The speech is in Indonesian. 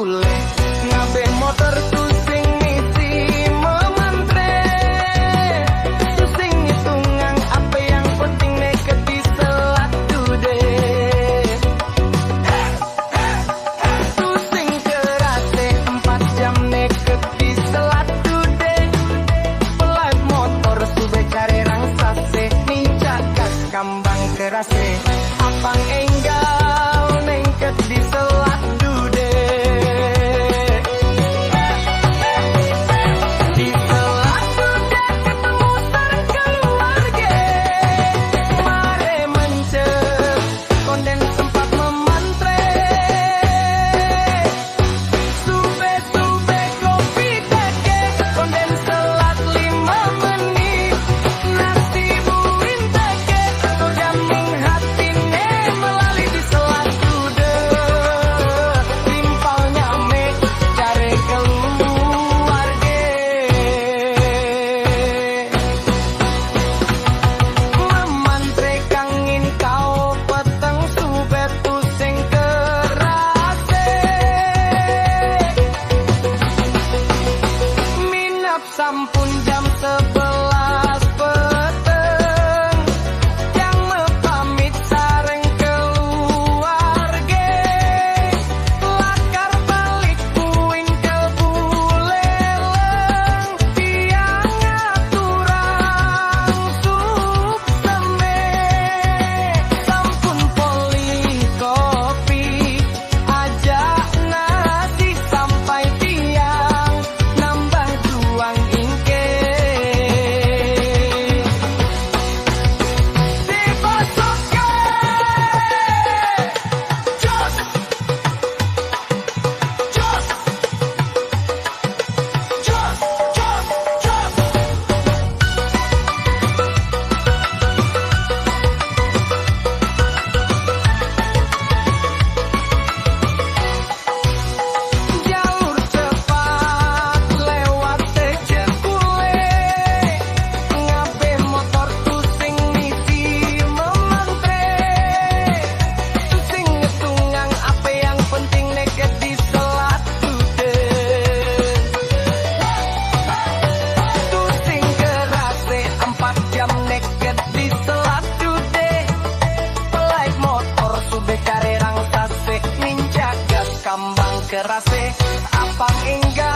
bule ngabe motor tu sing misi memantre tu sing hitungan apa yang penting neket di selat deh tu sing kerate 4 jam neket di selat deh pelai motor sube cari rangsase ninja gas kambang kerase apang enggal nengket di selat sampun jam 11 peteng yang mepamit sareng keluarga lakar balik puing ke buleleng tiang aturang sukseme sampun poli kopi ajak nasi sampai tiang nambah juang kambang kerase apang enggak